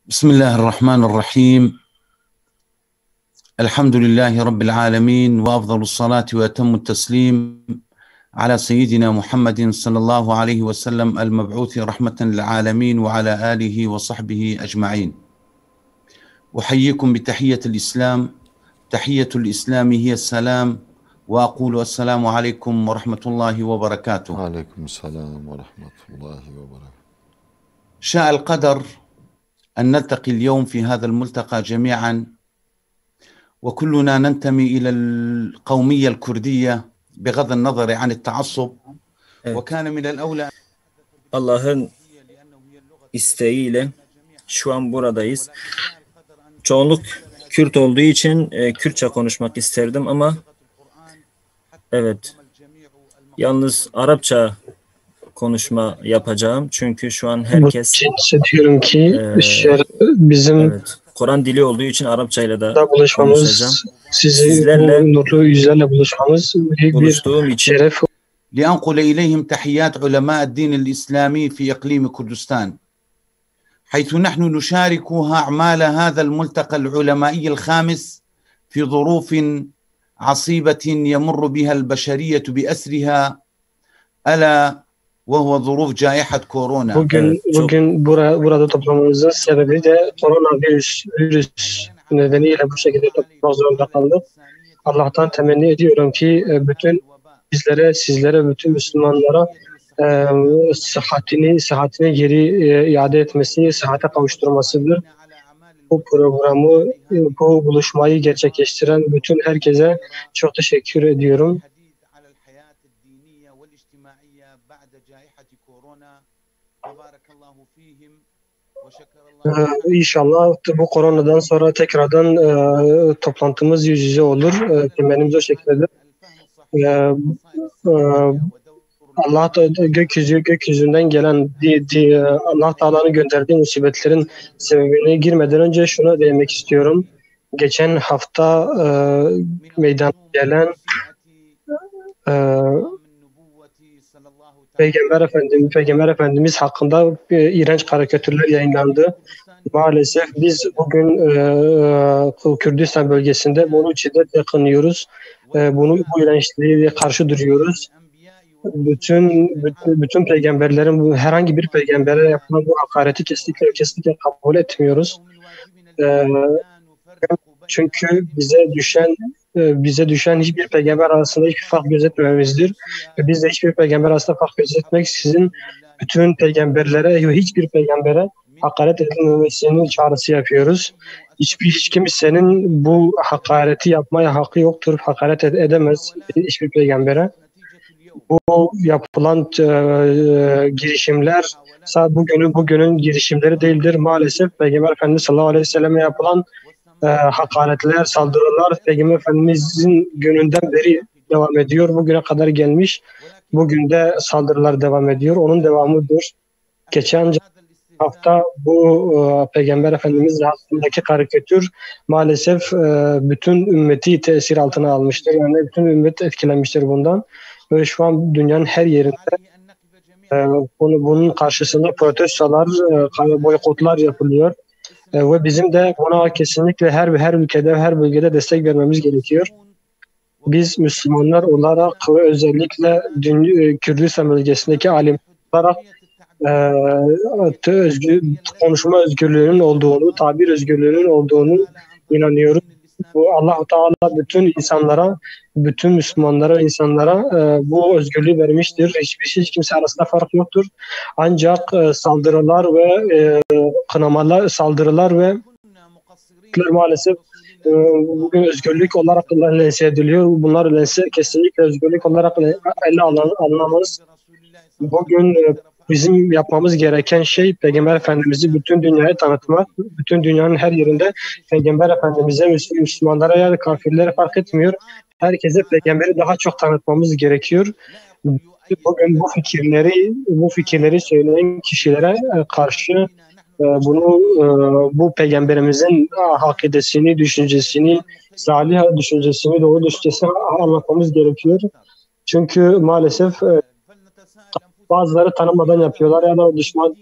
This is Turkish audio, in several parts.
بسم الله الرحمن الرحيم. الحمد لله رب العالمين، وأفضل الصلاة وأتم التسليم على سيدنا محمد صلى الله عليه وسلم المبعوث رحمة للعالمين وعلى آله وصحبه أجمعين. أحييكم بتحية الإسلام. تحية الإسلام هي السلام، وأقول السلام عليكم ورحمة الله وبركاته. وعليكم السلام ورحمة الله وبركاته. شاء القدر أن نلتقي اليوم في هذا الملتقى جميعا، وكلنا ننتمي إلى القومية الكردية بغض النظر عن التعصب. وكان من الأولى Allah'ın isteğiyle şu an buradayız. Çoğunluk Kürt olduğu için Kürtçe konuşmak isterdim ama evet, yalnız Arapça konuşma yapacağım. Çünkü şu an herkes hissediyorum ki bizim evet, Kur'an dili olduğu için Arapça ile de buluşmamız, konuşacağım. sizlerle nurlu yüzlerle buluşmamız büyük bir Buluştuğum için şeref. لأنقل إليهم تحيات علماء الدين الإسلامي في إقليم كردستان، حيث نحن نشارك أعمال هذا الملتقى العلمائي الخامس في ظروف عصيبة يمر بها البشرية بأسرها، ألا وهو ظروف جائحة كورونا. Bugün burada toplamamızın sebebi de koronavirüs nedeniyle bu şekilde toplamak zorunda kaldık. Allah'tan temenni ediyorum ki bütün sizlere, bütün Müslümanlara sıhhatini geri iade etmesi, sıhhate kavuşturmasıdır. Bu programı, bu buluşmayı gerçekleştiren bütün herkese çok teşekkür ediyorum. İnşallah bu koronadan sonra tekrardan toplantımız yüz yüze olur. Temennimiz o şekildedir. Allah gökyüzünden gelen Allah Teala'nın gönderdiği musibetlerin sebebine girmeden önce şunu demek istiyorum. Geçen hafta meydana gelen Peygamber Efendimiz hakkında iğrenç karikatürler yayınlandı. Maalesef biz bugün Kürdistan bölgesinde bunu şiddetle kınıyoruz. Bu iğrençliğe karşı duruyoruz. Bütün peygamberlerin, herhangi bir peygambere yapılan bu hakareti kesinlikle kabul etmiyoruz. Çünkü bize düşen hiçbir peygamber arasında hiçbir fark gözetmememizdir. Biz de hiçbir peygamber arasında fark gözetmeksizin bütün peygamberlere, hiçbir peygambere hakaret edilmemesinin çağrısı yapıyoruz. Hiç kimsenin bu hakareti yapmaya hakkı yoktur. Hakaret edemez hiçbir peygambere. Bu yapılan girişimler bugünün girişimleri değildir. Maalesef Peygamber Efendimiz sallallahu aleyhi ve selleme yapılan hakaretler, saldırılar Peygamber Efendimiz'in gününden beri devam ediyor. Bugüne kadar gelmiş. Bugün de saldırılar devam ediyor. Onun devamıdır. Geçen hafta bu Peygamber Efendimiz hakkındaki karikatür maalesef bütün ümmeti tesir altına almıştır. Yani bütün ümmet etkilenmiştir bundan. Ve şu an dünyanın her yerinde bunun karşısında protestolar, boykotlar yapılıyor. Ve bizim de buna kesinlikle her ülkede, her bölgede destek vermemiz gerekiyor. Biz Müslümanlar olarak ve özellikle Kürdistan bölgesindeki alim olarak konuşma özgürlüğünün olduğunu, tabir özgürlüğünün olduğunu inanıyoruz. Bu Allah-u Teala bütün insanlara, bütün Müslümanlara, insanlara bu özgürlüğü vermiştir. Hiç kimse arasında fark yoktur. Ancak saldırılar ve saldırılar ve maalesef bugün özgürlük olarak lanse ediliyor. Bunlar kesinlikle özgürlük olarak ele alınamaz. Bugün bizim yapmamız gereken şey Peygamber Efendimiz'i bütün dünyaya tanıtmak. Bütün dünyanın her yerinde Peygamber Efendimiz'e, Müslümanlara ya da kafirlere fark etmiyor. Herkese Peygamber'i daha çok tanıtmamız gerekiyor. Bugün bu fikirleri söyleyen kişilere karşı bu Peygamberimizin akidesini, düşüncesini, salih düşüncesini, doğru düşüncesini anlatmamız gerekiyor. Çünkü maalesef bazıları tanımadan yapıyorlar ya da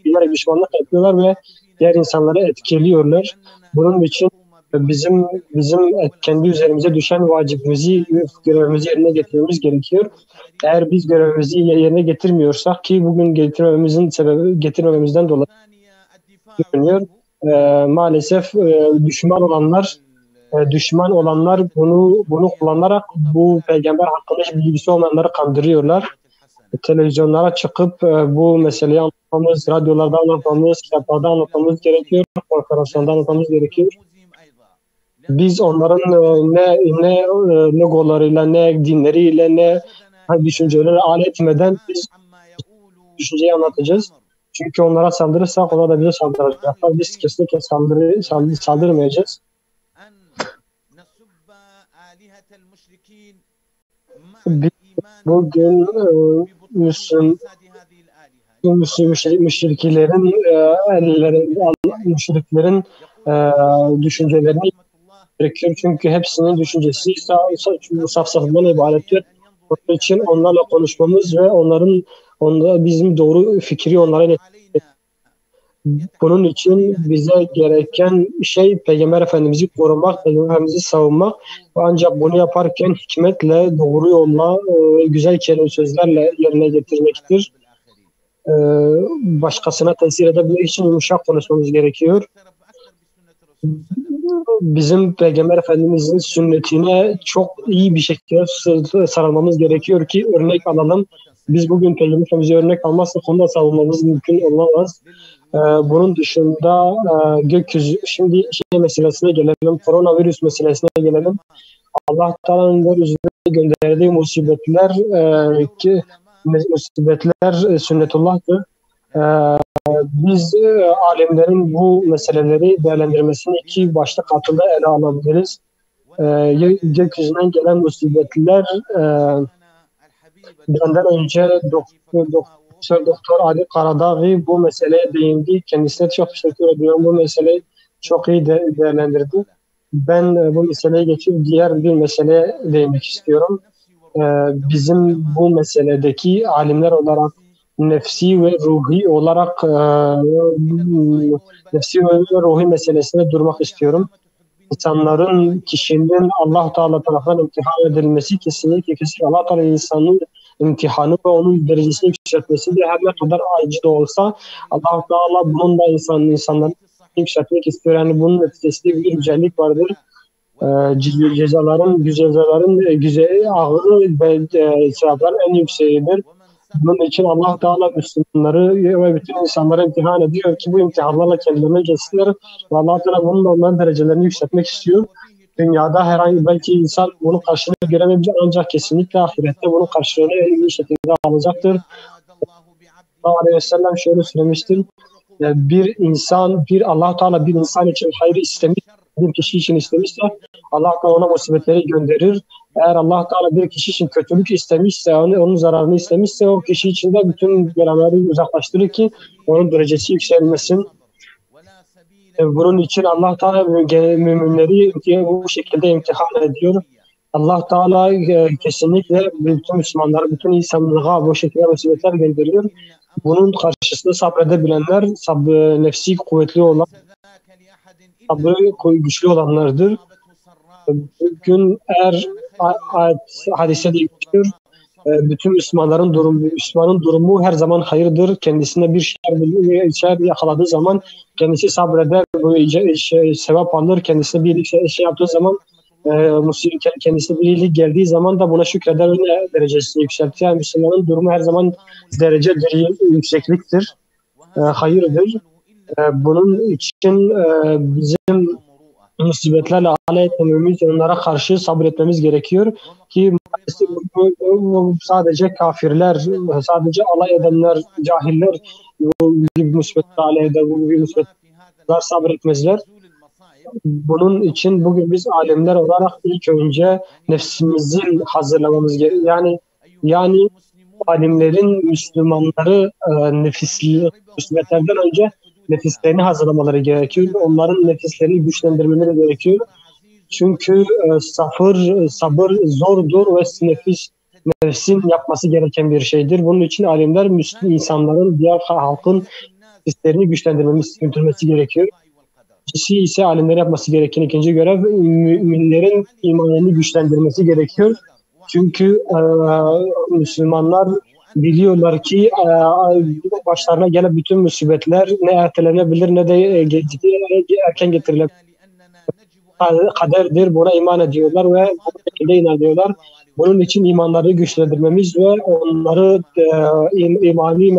bilerek düşmanlık yapıyorlar ve diğer insanları etkiliyorlar. Bunun için bizim kendi üzerimize düşen vacibimizi, görevimizi yerine getirmemiz gerekiyor. Eğer biz görevimizi yerine getirmiyorsak, ki bugün getirmememizden dolayı görünüyor. Maalesef düşman olanlar bunu kullanarak bu peygamber hakkında hiç bilgisi olmayanları kandırıyorlar. Televizyonlara çıkıp bu meseleyi anlatmamız, radyolarda anlatmamız, kitaplarda anlatmamız gerekiyor, konferanslarda anlatmamız gerekiyor. Biz onların ne logolarıyla, ne dinleriyle, ne düşünceleri alet etmeden biz düşünceyi anlatacağız. Çünkü onlara saldırırsak onlar da bize saldıracaklar. Biz kesinlikle saldırmayacağız. Biz bugün müşriklerin düşüncelerini gerekiyor. Çünkü hepsinin düşüncesi safsatadan ibarettir. Onun için onlarla konuşmamız ve bizim doğru fikri onlara bunun için bize gereken şey Peygamber Efendimiz'i korumak, Peygamber Efendimiz'i savunmak ve ancak bunu yaparken hikmetle, doğru yolla, güzel kelime sözlerle yerine getirmektir. Başkasına tesir edebilmek için yumuşak konuşmamız gerekiyor. Bizim Peygamber Efendimiz'in sünnetine çok iyi bir şekilde sarılmamız gerekiyor ki örnek alalım. Biz bugün Peygamber Efendimiz'e örnek almazsak onu da savunmamız mümkün olmaz. Bunun dışında gökyüzü, şimdi meselesine gelelim, koronavirüs meselesine gelelim. Allah Teala'nın yeryüzüne gönderdiği musibetler sünnetullah'tır. Biz alimlerin bu meseleleri değerlendirmesini iki başlık altında ele alabiliriz. Gökyüzünden gelen musibetler benden önce Doktor Ali Karadağ bu meseleye değindi. Kendisine çok teşekkür ediyorum. Bu meseleyi çok iyi değerlendirdi. Ben bu meseleye geçip diğer bir meseleye değinmek istiyorum. Bizim bu meseledeki alimler olarak nefsi ve ruhi meselesine durmak istiyorum. Kişinin Allah Teala tarafından imtihan edilmesi kesinlikle Allah Teala insanın imtihanı ve onun derecesini yükseltmesidir. Her ne kadar acı da olsa Allah Teala bunun da insanları yükseltmek istiyor. Yani bunun neticesinde bir güzellik vardır. Cezaların ağırı ve sevapların en yükseğidir. Bunun için Allah Teala Müslümanları ve bütün insanları imtihan ediyor ki bu imtihanlarla kendilerine geçsinler. Ve Allah Teala bunun onların derecelerini yükseltmek istiyor. Dünyada herhangi belki insan bunun karşılığını göremeyebilir ancak kesinlikle ahirette bunun karşılığını en iyi şekilde alacaktır. Allah Aleyhi ve Sellem şöyle söylemiştir. Allah Teala bir insan için hayır istemiş, bir kişi için istemişse Allah Teala ona musibetleri gönderir. Eğer Allah Teala bir kişi için kötülük istemişse, onun zararını istemişse o kişi için de bütün belaları uzaklaştırır ki onun derecesi yükselmesin. Bunun için Allah Teala müminleri bu şekilde imtihan ediyor. Allah Teala kesinlikle bütün Müslümanları, bütün insanlığa bu şekilde musibetler gönderiyor. Bunun karşısında sabredebilenler, nefsi kuvvetli olan, sabrı güçlü olanlardır. Bugün hadise geçiyor. Bütün Müslümanın durumu her zaman hayırdır. Kendisine bir şer yakaladığı zaman kendisi sabreder, sevap alır. Kendisine bir şey yaptığı zaman, kendisine bir iyilik geldiği zaman da buna şükreder ve derecesini yükseltir. Yani Müslümanın durumu her zaman derecedir, yüksekliktir, hayırdır. Bunun için bizim musibetlerle alay etmememiz, onlara karşı sabretmemiz gerekiyor ki sadece kafirler, sadece alay edenler, cahiller bu gibi musibetlerle alay eder, bu gibi musibetler sabretmezler. Bunun için bugün biz alimler olarak ilk önce nefsimizi hazırlamamız gerekiyor. Yani alimlerin Müslümanları musibetlerden önce nefislerini hazırlamaları gerekiyor. Onların nefislerini güçlendirmeleri gerekiyor. Çünkü sabır zordur ve nefsin yapması gereken bir şeydir. Bunun için alimler Müslüman insanların, diğer halkın hislerini güçlendirmesi gerekiyor. İkincisi ise alimlerin yapması gereken ikinci görev müminlerin imanını güçlendirmesi gerekiyor. Çünkü Müslümanlar biliyorlar ki başlarına gelen bütün musibetler ne ertelenebilir ne de erken getirilebilir. Kaderdir, buna iman ediyorlar ve bu şekilde inanıyorlar. Bunun için imanları güçlendirmemiz ve onları imani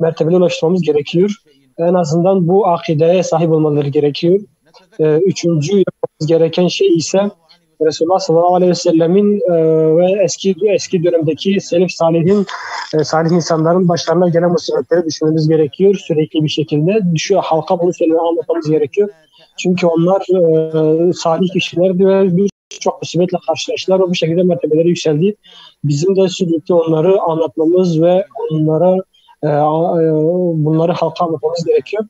mertebelere ulaştırmamız gerekiyor. En azından bu akideye sahip olmaları gerekiyor. Üçüncü yapmamız gereken şey ise Resulullah sallallahu aleyhi ve sellemin ve eski dönemdeki salih insanların başlarına gelen musibetleri düşünmemiz gerekiyor sürekli bir şekilde. Halka bunu anlatmamız gerekiyor. Çünkü onlar salih kişilerdi ve birçok musibetle karşılaştılar ve bu şekilde mertebeleri yükseldi. Bizim de sürekli onları anlatmamız ve onlara bunları halka anlatmamız gerekiyor.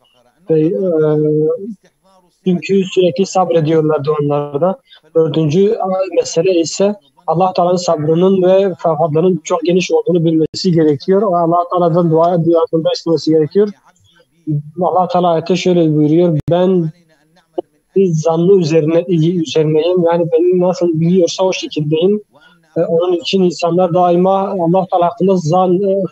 Çünkü sürekli sabrediyorlardı onlarda. Dördüncü mesele ise Allah Teala'nın sabrının ve fadlının çok geniş olduğunu bilmesi gerekiyor. Allah Teala'dan duasında istemesi gerekiyor. Allah Teala ayette şöyle buyuruyor: ben zannı üzerineyim. Yani beni nasıl biliyorsa o şekildeyim. Onun için insanlar daima Allah Teala hakkında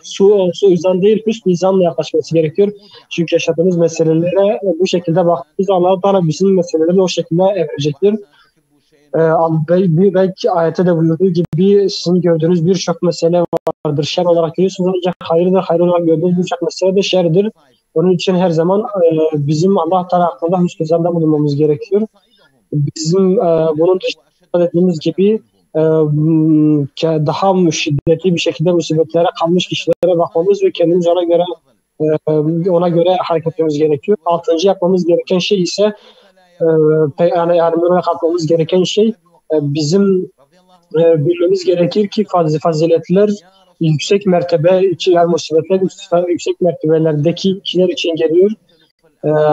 suizan değil, hüsnü zanla yaklaşması gerekiyor. Çünkü yaşadığımız meselelere bu şekilde baktığımızda Allah Teala bizim meseleleri o şekilde evirecektir. Belki ayette de buyurduğu gibi sizin gördüğünüz birçok mesele vardır. Şer olarak görüyorsunuz ancak hayır olarak gördüğünüz birçok mesele de şerdir. Onun için her zaman bizim Allah Teala hakkında hüsnü zanda bulunmamız gerekiyor. Bizim bunun dışında dediğimiz gibi daha şiddetli bir şekilde musibetlere kalmış kişilere bakmamız ve kendimiz ona göre hareket etmemiz gerekiyor. Altıncı yapmamız gereken şey ise yani katmamız gereken şey bizim bilmemiz gerekir ki faziletler yüksek mertebe için, yani musibetler yüksek mertebelerdeki kişiler için geliyor.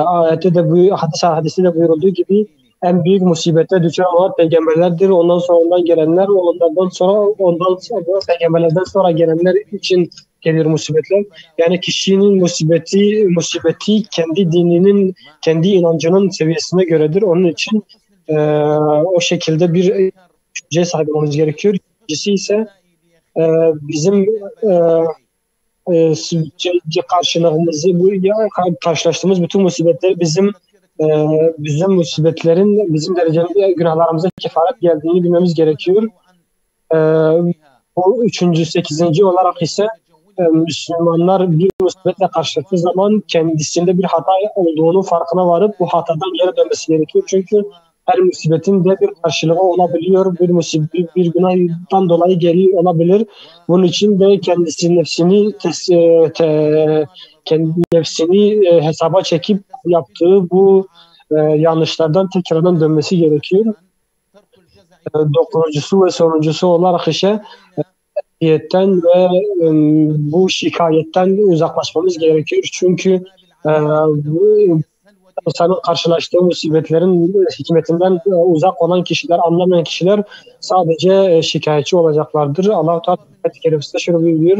Ayette de hadiste de buyurulduğu gibi en büyük musibete düşen olan peygamberlerdir. Ondan sonra gelenler, ondan sonra peygamberlerden sonra gelenler için gelir musibetler. Yani kişinin musibeti kendi dininin, kendi inancının seviyesine göredir. Onun için o şekilde bir düşünceye sahip olmamız gerekiyor. İkincisi ise bizim karşılaştığımız bütün musibetler bizim musibetlerin bizim derecemizde günahlarımıza kefaret geldiğini bilmemiz gerekiyor. Bu üçüncü, sekizinci olarak ise Müslümanlar bir musibetle karşılaştığı zaman kendisinde bir hata olduğunu farkına varıp bu hatadan geri dönmesi gerekiyor. Çünkü her musibetin de bir karşılığı olabiliyor. Bir günahdan dolayı geliyor olabilir. Bunun için de kendi nefsini hesaba çekip yaptığı bu yanlışlardan tekrardan dönmesi gerekiyor. Dokuzuncusu ve sonuncusu olarak ise şikayetten ve bu şikayetten uzaklaşmamız gerekiyor. Çünkü insanın karşılaştığı musibetlerin hikmetinden uzak olan kişiler, anlamayan kişiler sadece şikayetçi olacaklardır. Allah-u Teala ayet-i kerimesinde şöyle buyuruyor: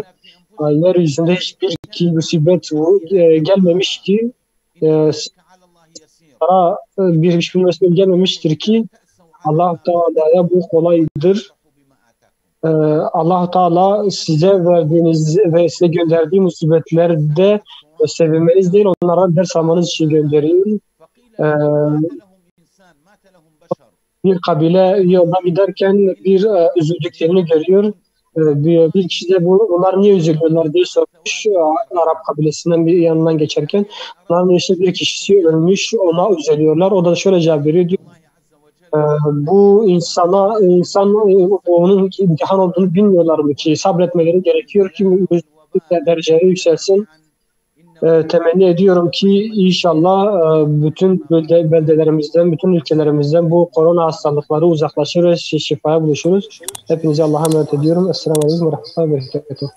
yeryüzünde hiçbir musibet gelmemiş ki hiçbir musibet gelmemiştir ki Allah-u Teala'ya bu kolaydır. Allah-u Teala size verdiğiniz ve size gönderdiği musibetlerde sevinmeniz değil, onlara ders almanız için gönderiyor. Bir kabile yolda giderken bir üzüldüklerini görüyor. Bir kişi de bunlar niye üzülüyorlar diye sormuş Arap kabilesinden bir yanından geçerken. Onların işte bir kişisi ölmüş, ona üzülüyorlar. O da şöyle cevap veriyor: diyor, bu insan onun imtihan olduğunu bilmiyorlar mı ki sabretmeleri gerekiyor ki dereceleri yükselsin. Temenni ediyorum ki inşallah bütün beldelerimizden, bütün ülkelerimizden bu korona hastalıkları uzaklaşır ve şifaya buluşuruz. Hepinize Allah'a emanet ediyorum. Esselamu Aleyküm ve Rahmetullahi ve Berekatuhu.